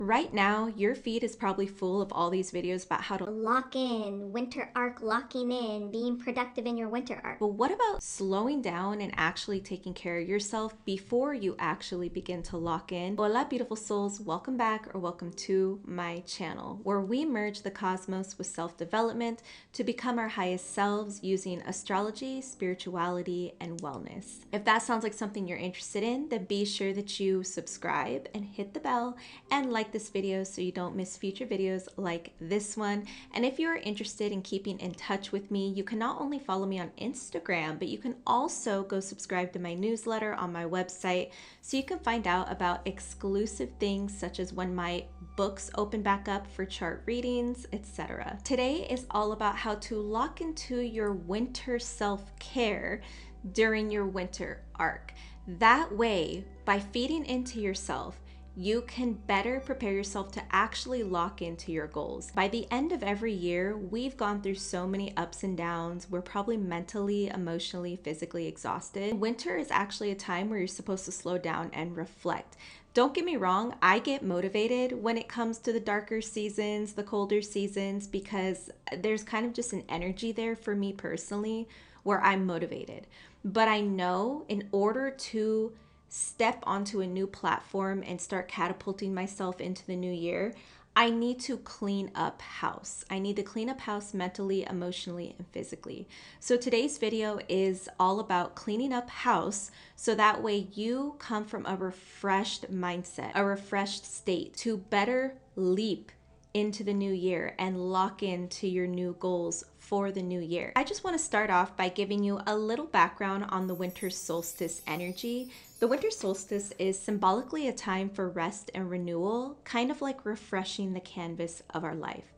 Right now, your feed is probably full of all these videos about how to Lock in, winter arc locking in, being productive in your winter arc. but what about slowing down and actually taking care of yourself before you actually begin to lock in? Hola, beautiful souls. Welcome back or welcome to my channel, where we merge the cosmos with self-development to become our highest selves using astrology, spirituality, and wellness. If that sounds like something you're interested in, then be sure that you subscribe and hit the bell and like this video so you don't miss future videos like this one. And if you're interested in keeping in touch with me, you can not only follow me on Instagram, but you can also go subscribe to my newsletter on my website so you can find out about exclusive things such as when my books open back up for chart readings, etc. Today is all about how to lock into your winter self-care during your winter arc. That way, by feeding into yourself, you can better prepare yourself to actually lock into your goals. By the end of every year, we've gone through so many ups and downs. We're probably mentally, emotionally, physically exhausted. Winter is actually a time where you're supposed to slow down and reflect. Don't get me wrong, I get motivated when it comes to the darker seasons, the colder seasons, because there's kind of just an energy there for me personally where I'm motivated. But I know in order to step onto a new platform and start catapulting myself into the new year, I need to clean up house. I need to clean up house mentally, emotionally, and physically. So today's video is all about cleaning up house so that way you come from a refreshed mindset, a refreshed state to better leap into the new year and lock into your new goals for the new year. I just want to start off by giving you a little background on the winter solstice energy. The winter solstice is symbolically a time for rest and renewal, kind of like refreshing the canvas of our life.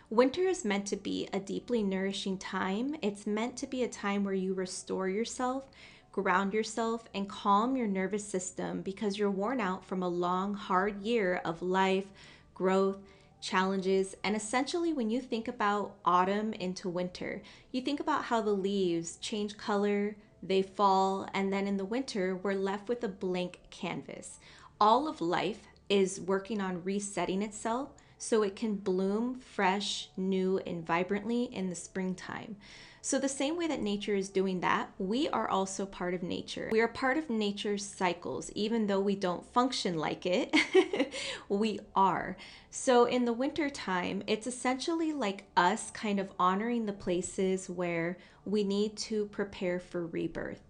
Winter is meant to be a deeply nourishing time. It's meant to be a time where you restore yourself, ground yourself, and calm your nervous system because you're worn out from a long, hard year of life, growth, challenges. And essentially, when you think about autumn into winter, you think about how the leaves change color, they fall, and then in the winter, we're left with a blank canvas. All of life is working on resetting itself so it can bloom fresh, new, and vibrantly in the springtime. So the same way that nature is doing that, we are also part of nature. We are part of nature's cycles, even though we don't function like it, we are. So in the winter time, it's essentially like us kind of honoring the places where we need to prepare for rebirth.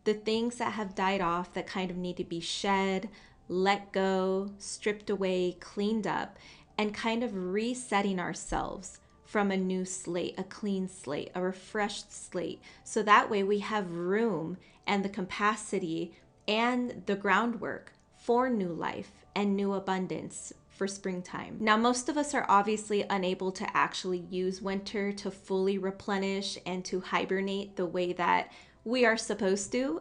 The things that have died off that kind of need to be shed, let go, stripped away, cleaned up, and kind of resetting ourselves from a new slate, a clean slate, a refreshed slate. So that way we have room and the capacity and the groundwork for new life and new abundance for springtime. Now, most of us are obviously unable to actually use winter to fully replenish and to hibernate the way that we are supposed to.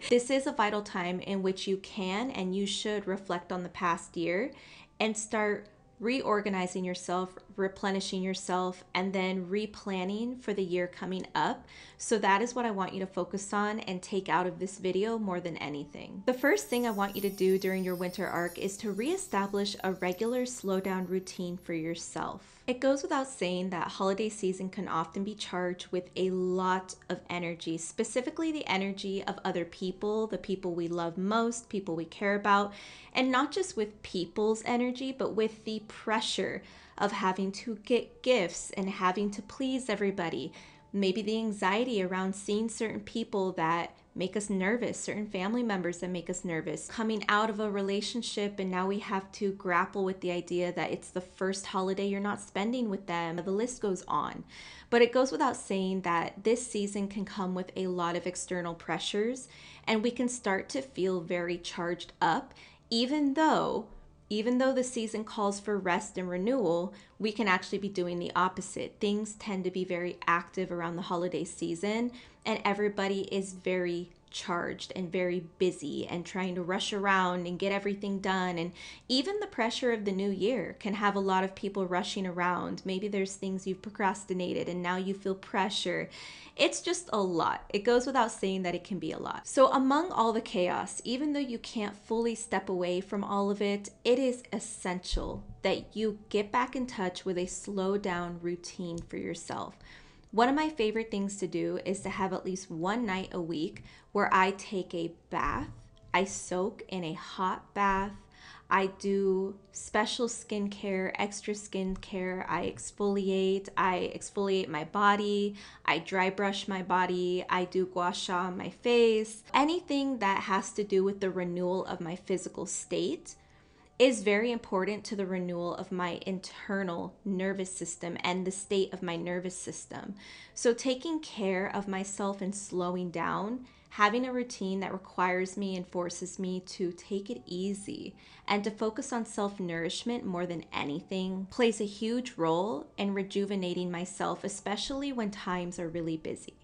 This is a vital time in which you can and you should reflect on the past year and start reorganizing yourself, replenishing yourself, and then replanning for the year coming up. So that is what I want you to focus on and take out of this video more than anything. The first thing I want you to do during your winter arc is to reestablish a regular slowdown routine for yourself. It goes without saying that holiday season can often be charged with a lot of energy, specifically the energy of other people, the people we love most, people we care about, and not just with people's energy, but with the pressure of having to get gifts and having to please everybody. Maybe the anxiety around seeing certain people that make us nervous, certain family members that make us nervous, coming out of a relationship and now we have to grapple with the idea that it's the first holiday you're not spending with them. The list goes on. But it goes without saying that this season can come with a lot of external pressures and we can start to feel very charged up, even though the season calls for rest and renewal, we can actually be doing the opposite. Things tend to be very active around the holiday season, and everybody is very charged and very busy and trying to rush around and get everything done. And even the pressure of the new year can have a lot of people rushing around. Maybe there's things you've procrastinated and now you feel pressure. It's just a lot. It goes without saying that it can be a lot. So among all the chaos, even though you can't fully step away from all of it, it is essential that you get back in touch with a slow down routine for yourself. One of my favorite things to do is to have at least one night a week where I take a bath. I soak in a hot bath. I do special skincare, extra skincare. I exfoliate my body. I dry brush my body. I do gua sha on my face. Anything that has to do with the renewal of my physical state is very important to the renewal of my internal nervous system and the state of my nervous system. So taking care of myself and slowing down, having a routine that requires me and forces me to take it easy and to focus on self-nourishment more than anything plays a huge role in rejuvenating myself, especially when times are really busy.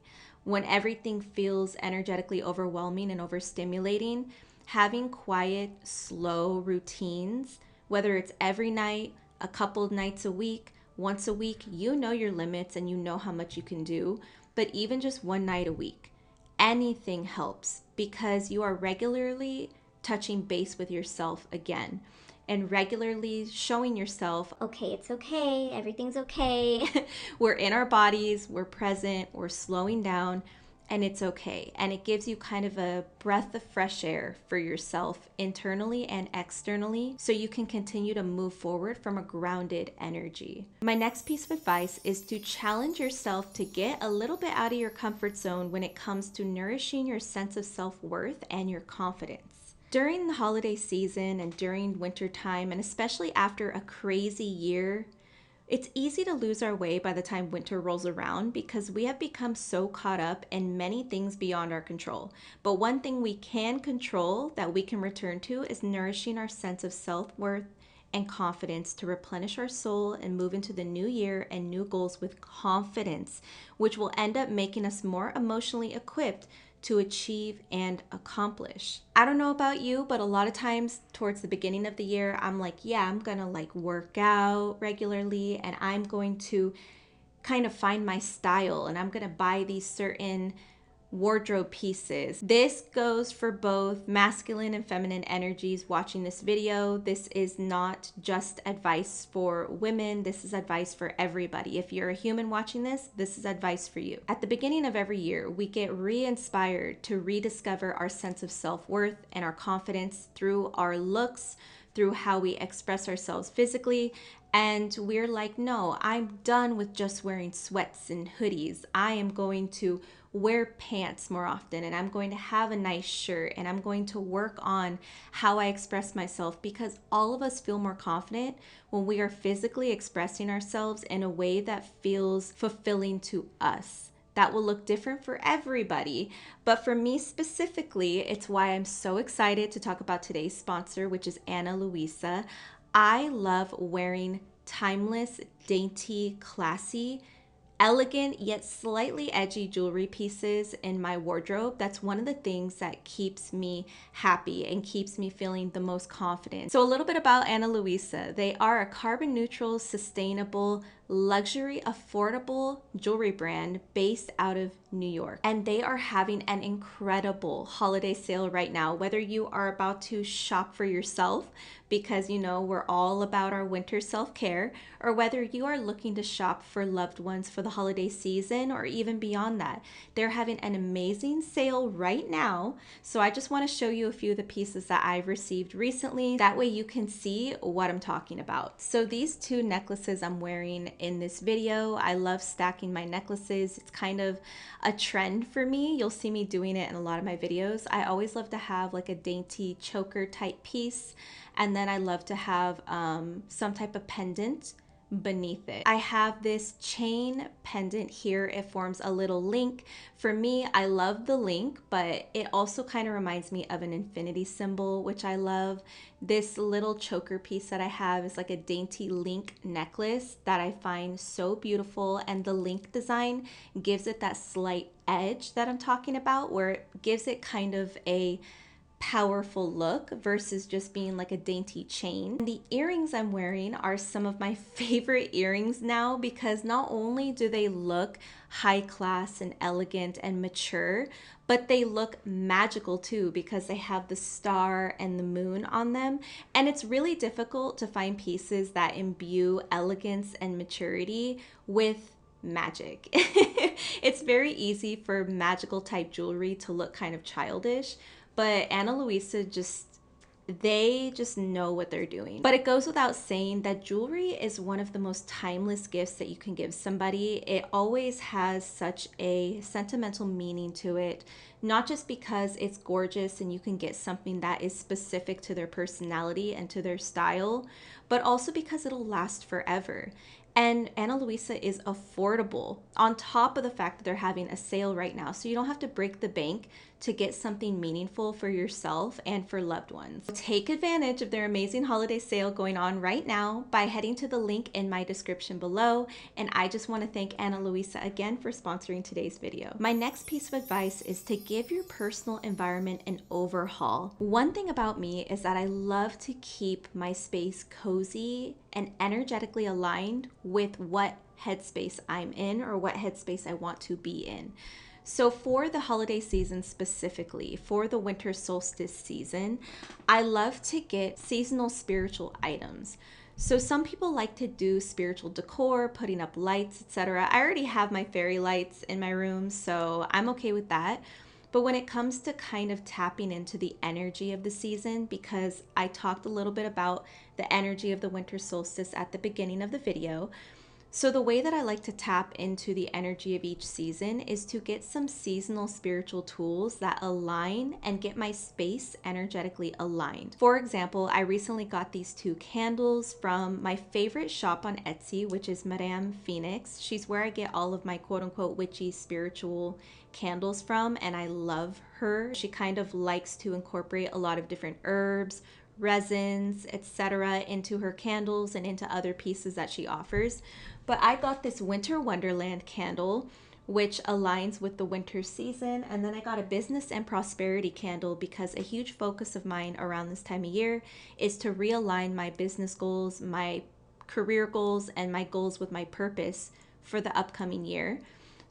When everything feels energetically overwhelming and overstimulating, having quiet, slow routines, whether it's every night, a couple nights a week, once a week, you know your limits and you know how much you can do, but even just one night a week, anything helps because you are regularly touching base with yourself again and regularly showing yourself, Okay, it's okay. Everything's okay. we're in our bodies, we're present, we're slowing down, and it's okay. And it gives you kind of a breath of fresh air for yourself internally and externally so you can continue to move forward from a grounded energy. My next piece of advice is to challenge yourself to get a little bit out of your comfort zone when it comes to nourishing your sense of self-worth and your confidence. During the holiday season and during winter time, and especially after a crazy year, it's easy to lose our way by the time winter rolls around because we have become so caught up in many things beyond our control. But one thing we can control that we can return to is nourishing our sense of self-worth and confidence to replenish our soul and move into the new year and new goals with confidence, which will end up making us more emotionally equipped to achieve and accomplish. I don't know about you, but a lot of times towards the beginning of the year, I'm like, yeah, I'm gonna like work out regularly and I'm going to kind of find my style and I'm gonna buy these certain wardrobe pieces. This goes for both masculine and feminine energies watching this video. This is not just advice for women. This is advice for everybody. If you're a human watching this, this is advice for you. At the beginning of every year, we get re-inspired to rediscover our sense of self-worth and our confidence through our looks, through how we express ourselves physically. And we're like, no, I'm done with just wearing sweats and hoodies. I am going to wear pants more often and I'm going to have a nice shirt and I'm going to work on how I express myself because all of us feel more confident when we are physically expressing ourselves in a way that feels fulfilling to us. That will look different for everybody, but for me specifically, it's why I'm so excited to talk about today's sponsor, which is Ana Luisa. I love wearing timeless, dainty, classy, elegant yet slightly edgy jewelry pieces in my wardrobe. That's one of the things that keeps me happy and keeps me feeling the most confident. So a little bit about Ana Luisa. They are a carbon neutral, sustainable, luxury, affordable jewelry brand based out of New York. And they are having an incredible holiday sale right now. Whether you are about to shop for yourself, because you know we're all about our winter self-care, or whether you are looking to shop for loved ones for the holiday season or even beyond that, they're having an amazing sale right now. So I just want to show you a few of the pieces that I've received recently. That way you can see what I'm talking about. So these two necklaces I'm wearing in this video, I love stacking my necklaces. It's kind of a trend for me. You'll see me doing it in a lot of my videos. I always love to have like a dainty choker type piece. And then I love to have some type of pendant beneath it. I have this chain pendant here. It forms a little link. For me, I love the link, but it also kind of reminds me of an infinity symbol, which I love. This little choker piece that I have is like a dainty link necklace that I find so beautiful, and the link design gives it that slight edge that I'm talking about, where it gives it kind of a powerful look versus just being like a dainty chain. The earrings I'm wearing are some of my favorite earrings now, because not only do they look high class and elegant and mature, but they look magical too, because they have the star and the moon on them. And it's really difficult to find pieces that imbue elegance and maturity with magic. It's very easy for magical type jewelry to look kind of childish, but Ana Luisa they just know what they're doing. But it goes without saying that jewelry is one of the most timeless gifts that you can give somebody. It always has such a sentimental meaning to it, not just because it's gorgeous and you can get something that is specific to their personality and to their style, but also because it'll last forever. And Ana Luisa is affordable, on top of the fact that they're having a sale right now. So you don't have to break the bank to get something meaningful for yourself and for loved ones. Take advantage of their amazing holiday sale going on right now by heading to the link in my description below. And I just want to thank Ana Luisa again for sponsoring today's video. My next piece of advice is to give your personal environment an overhaul. One thing about me is that I love to keep my space cozy and energetically aligned with what headspace I'm in or what headspace I want to be in. So for the holiday season specifically, for the winter solstice season, I love to get seasonal spiritual items. So some people like to do spiritual decor, putting up lights, etc. I already have my fairy lights in my room, so I'm okay with that. But when it comes to kind of tapping into the energy of the season, because I talked a little bit about the energy of the winter solstice at the beginning of the video, so the way that I like to tap into the energy of each season is to get some seasonal spiritual tools that align and get my space energetically aligned. For example, I recently got these two candles from my favorite shop on Etsy, which is Madame Phoenix. She's where I get all of my quote unquote witchy spiritual candles from, and I love her. She kind of likes to incorporate a lot of different herbs, resins, etc. into her candles and into other pieces that she offers. But I got this Winter Wonderland candle, which aligns with the winter season. And then I got a business and prosperity candle because a huge focus of mine around this time of year is to realign my business goals, my career goals, and my goals with my purpose for the upcoming year.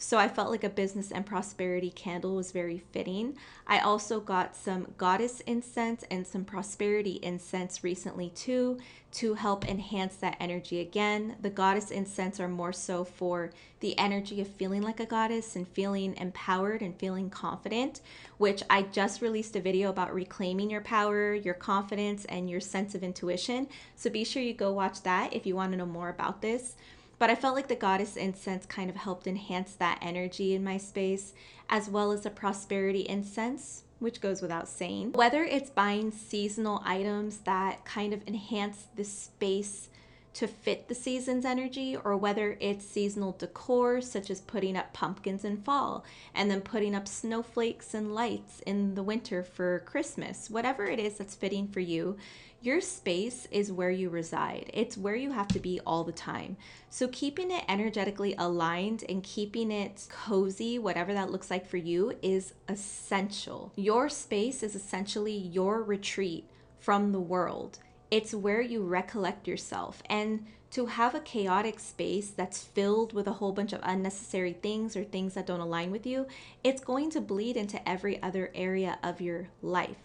So I felt like a business and prosperity candle was very fitting. I also got some goddess incense and some prosperity incense recently too, to help enhance that energy again. The goddess incense are more so for the energy of feeling like a goddess and feeling empowered and feeling confident, which I just released a video about reclaiming your power, your confidence, and your sense of intuition. So be sure you go watch that if you want to know more about this. But I felt like the goddess incense kind of helped enhance that energy in my space, as well as the prosperity incense, which goes without saying. Whether it's buying seasonal items that kind of enhance the space to fit the season's energy, or whether it's seasonal decor, such as putting up pumpkins in fall and then putting up snowflakes and lights in the winter for Christmas, whatever it is that's fitting for you, your space is where you reside. It's where you have to be all the time. So keeping it energetically aligned and keeping it cozy, whatever that looks like for you, is essential. Your space is essentially your retreat from the world. It's where you recollect yourself. And to have a chaotic space that's filled with a whole bunch of unnecessary things or things that don't align with you, it's going to bleed into every other area of your life.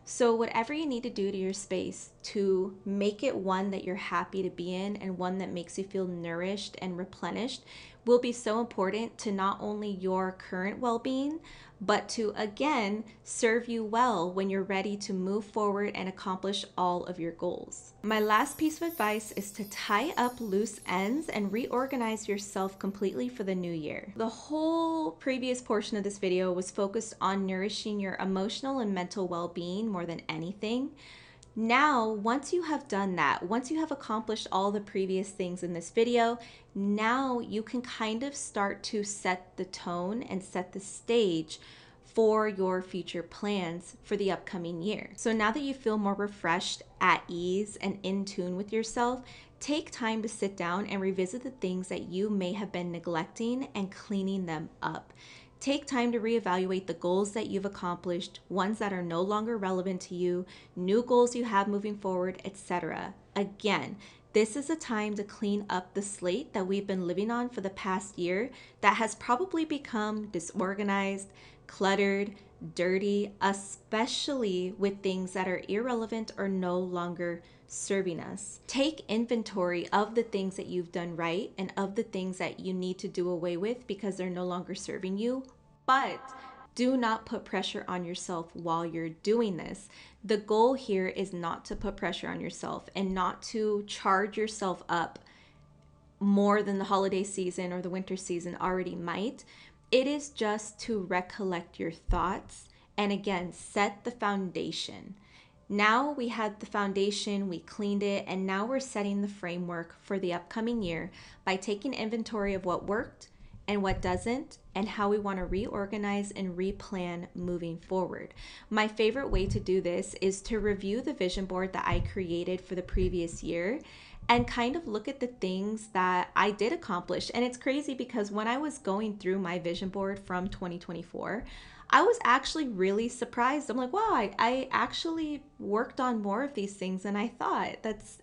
So whatever you need to do to your space to make it one that you're happy to be in and one that makes you feel nourished and replenished will be so important to not only your current well-being, but to, again, serve you well when you're ready to move forward and accomplish all of your goals. My last piece of advice is to tie up loose ends and reorganize yourself completely for the new year. The whole previous portion of this video was focused on nourishing your emotional and mental well-being more than anything. Now, once you have done that, once you have accomplished all the previous things in this video, now you can kind of start to set the tone and set the stage for your future plans for the upcoming year. So now that you feel more refreshed, at ease, and in tune with yourself, take time to sit down and revisit the things that you may have been neglecting and cleaning them up. Take time to reevaluate the goals that you've accomplished, ones that are no longer relevant to you, new goals you have moving forward, etc. Again, this is a time to clean up the slate that we've been living on for the past year that has probably become disorganized, cluttered, dirty, especially with things that are irrelevant or no longer serving us. Take inventory of the things that you've done right and of the things that you need to do away with because they're no longer serving you. But do not put pressure on yourself while you're doing this. The goal here is not to put pressure on yourself and not to charge yourself up more than the holiday season or the winter season already might. It is just to recollect your thoughts and again, set the foundation. Now we had the foundation, we cleaned it, and now we're setting the framework for the upcoming year by taking inventory of what worked and what doesn't, and how we want to reorganize and replan moving forward. My favorite way to do this is to review the vision board that I created for the previous year and kind of look at the things that I did accomplish. And it's crazy because when I was going through my vision board from 2024, I was actually really surprised. I'm like, wow, I actually worked on more of these things than I thought. That's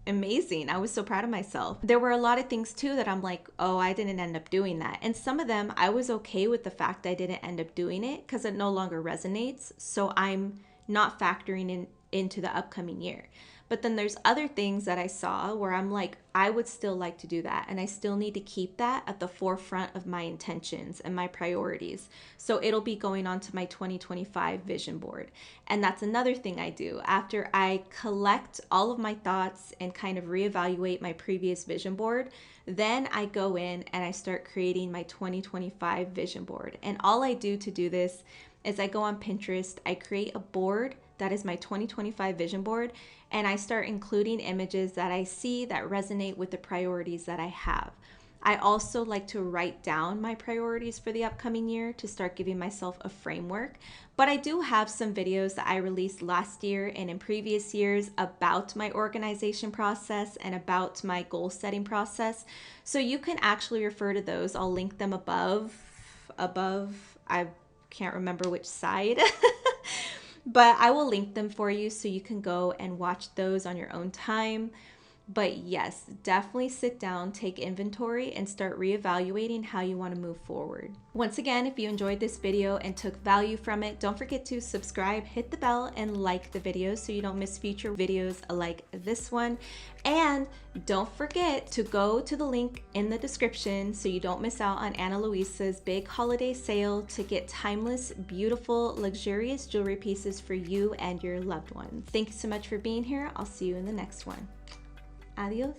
amazing. I was so proud of myself. There were a lot of things too that I'm like, oh, I didn't end up doing that. And some of them I was okay with the fact I didn't end up doing it because it no longer resonates. So I'm not factoring into the upcoming year. But then there's other things that I saw where I'm like, I would still like to do that. And I still need to keep that at the forefront of my intentions and my priorities. So it'll be going on to my 2025 vision board. And that's another thing I do. After I collect all of my thoughts and kind of reevaluate my previous vision board, then I go in and I start creating my 2025 vision board. And all I do to do this is I go on Pinterest, I create a board that is my 2025 vision board, and I start including images that I see that resonate with the priorities that I have. I also like to write down my priorities for the upcoming year to start giving myself a framework. But I do have some videos that I released last year and in previous years about my organization process and about my goal setting process. So you can actually refer to those. I'll link them above. I can't remember which side. But I will link them for you so you can go and watch those on your own time. But yes, definitely sit down, take inventory, and start reevaluating how you want to move forward. Once again, if you enjoyed this video and took value from it, don't forget to subscribe, hit the bell, and like the video so you don't miss future videos like this one. And don't forget to go to the link in the description so you don't miss out on Ana Luisa's big holiday sale to get timeless, beautiful, luxurious jewelry pieces for you and your loved ones. Thank you so much for being here. I'll see you in the next one. Adios.